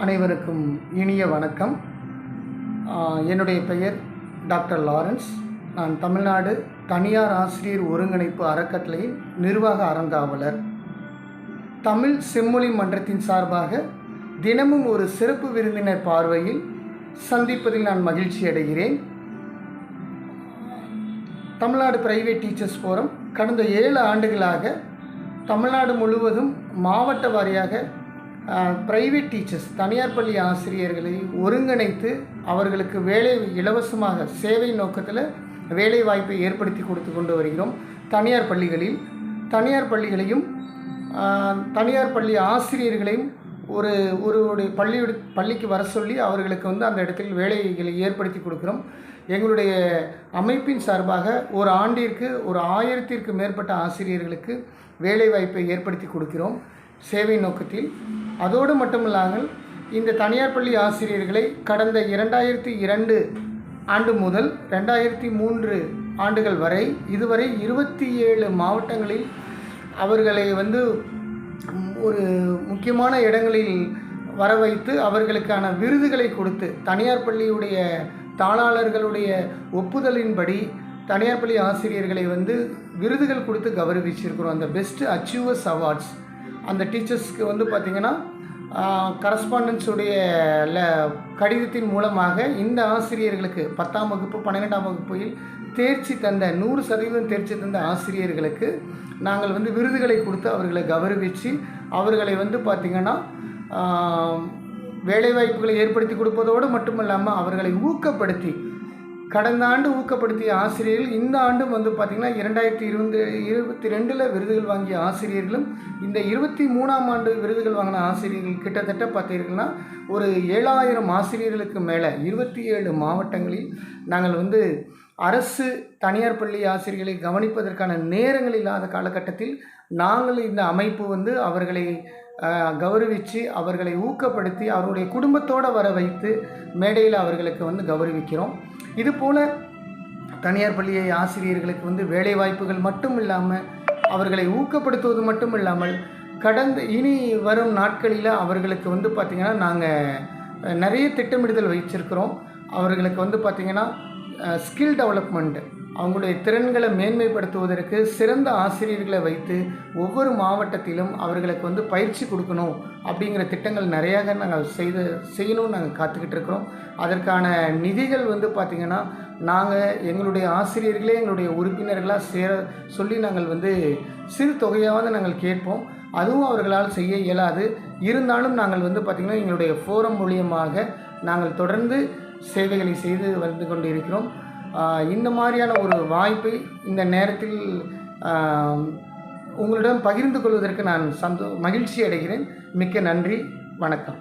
அனைவருக்கும் இனிய வணக்கம். என்னுடைய பெயர் டாக்டர் லாரன்ஸ். நான் தமிழ்நாடு தனியார் ஆசிரியர் ஒருங்கிணைப்பு அறக்கட்டளையின் நிர்வாக அறங்காவலர். தமிழ் செம்மொழி மன்றத்தின் சார்பாக தினமும் ஒரு சிறப்பு விருந்தினர் பார்வையில் சந்திப்பதில் நான் மகிழ்ச்சி அடைகிறேன். தமிழ்நாடு பிரைவேட் டீச்சர்ஸ் ஃபோரம் கடந்த 7 ஆண்டுகளாக தமிழ்நாடு முழுவதும் மாவட்ட வாரியாக பிரைவேட் டீச்சர்ஸ் தனியார் பள்ளி ஆசிரியர்களை ஒருங்கிணைத்து அவர்களுக்கு வேலை இலவசமாக சேவை நோக்கத்தில் வேலை வாய்ப்பை ஏற்படுத்தி கொடுத்து கொண்டு வருகிறோம். தனியார் பள்ளிகளையும் தனியார் பள்ளி ஆசிரியர்களையும் ஒரு பள்ளிக்கு வர சொல்லி அவர்களுக்கு அந்த இடத்தில் வேலைகளை ஏற்படுத்தி கொடுக்குறோம். எங்களுடைய அமைப்பின் சார்பாக ஒரு ஆண்டிற்கு 1000ற்கு மேற்பட்ட ஆசிரியர்களுக்கு வேலை வாய்ப்பை ஏற்படுத்தி கொடுக்கிறோம் சேவை நோக்கத்தில். அதோடு மட்டுமில்லாமல் இந்த தனியார் பள்ளி ஆசிரியர்களை கடந்த 2002 ஆண்டு முதல் 2003 ஆண்டுகள் வரை இதுவரை 27 மாவட்டங்களில் அவர்களை ஒரு முக்கியமான இடங்களில் வர வைத்து அவர்களுக்கான விருதுகளை கொடுத்து தனியார் பள்ளியுடைய தாளாளர்களுடைய ஒப்புதலின்படி தனியார் பள்ளி ஆசிரியர்களை விருதுகள் கொடுத்து கௌரவிச்சிருக்கிறோம். அந்த பெஸ்ட் அச்சீவர்ஸ் அவார்ட்ஸ் அந்த டீச்சர்ஸ்க்கு பார்த்திங்கன்னா கரஸ்பாண்டன்ஸுடைய கடிதத்தின் மூலமாக இந்த ஆசிரியர்களுக்கு 10ஆம் வகுப்பு 12ஆம் வகுப்பில் தேர்ச்சி தந்த 100% தேர்ச்சி தந்த ஆசிரியர்களுக்கு நாங்கள் விருதுகளை கொடுத்து அவர்களை கௌரவித்து அவர்களை பார்த்திங்கன்னா வேலைவாய்ப்புகளை ஏற்படுத்தி கொடுப்பதோடு மட்டுமல்லாமல் அவர்களை ஊக்கப்படுத்தி கடந்த ஆண்டு ஊக்கப்படுத்திய ஆசிரியர்கள் இந்த ஆண்டும் பார்த்திங்கன்னா 2022 விருதுகள் வாங்கிய ஆசிரியர்களும் இந்த 23ஆம் ஆண்டு விருதுகள் வாங்கின ஆசிரியர்கள் கிட்டத்தட்ட பார்த்தீங்கன்னா ஒரு 7000 ஆசிரியர்களுக்கு மேலே 27 மாவட்டங்களில் நாங்கள் அரசு தனியார் பள்ளி ஆசிரியர்களை கவனிப்பதற்கான நேரங்கள் இல்லாத காலகட்டத்தில் நாங்கள் இந்த அமைப்பு அவர்களை கௌரவித்து அவர்களை ஊக்கப்படுத்தி அவருடைய குடும்பத்தோடு வர வைத்து மேடையில் அவர்களுக்கு கௌரவிக்கிறோம். இதுபோல் தனியார் பள்ளி ஆசிரியர்களுக்கு வேலை வாய்ப்புகள் மட்டும் இல்லாமல் அவர்களை ஊக்கப்படுத்துவது மட்டும் இல்லாமல் இனி வரும் நாட்களில் அவர்களுக்கு பார்த்திங்கன்னா நாங்கள் நிறைய திட்டமிடுதல் வச்சிருக்கிறோம். அவர்களுக்கு பார்த்திங்கன்னா ஸ்கில் டெவலப்மெண்ட் அவங்களுடைய திறன்களை மேன்மைப்படுத்துவதற்கு சிறந்த ஆசிரியர்களை வைத்து ஒவ்வொரு மாவட்டத்திலும் அவர்களுக்கு பயிற்சி கொடுக்கணும் அப்படிங்கிற திட்டங்கள் நிறையாக நாங்கள் செய்யணும்னு நாங்கள் காத்துக்கிட்டு இருக்கிறோம். அதற்கான நிதிகள் பார்த்திங்கன்னா நாங்கள் எங்களுடைய ஆசிரியர்களே எங்களுடைய உறுப்பினர்களாக சொல்லி நாங்கள் சிறு தொகையாவது நாங்கள் கேட்போம். அதுவும் அவர்களால் செய்ய இயலாது. இருந்தாலும் நாங்கள் பார்த்திங்கன்னா எங்களுடைய ஃபோரம் மூலியமாக நாங்கள் தொடர்ந்து சேவைகளை செய்து வந்து கொண்டு இருக்கிறோம். இந்த மாதிரியான ஒரு வாய்ப்பை இந்த நேரத்தில் உங்களிடம் பகிர்ந்து கொள்வதற்கு நான் மகிழ்ச்சி அடைகிறேன். மிக்க நன்றி. வணக்கம்.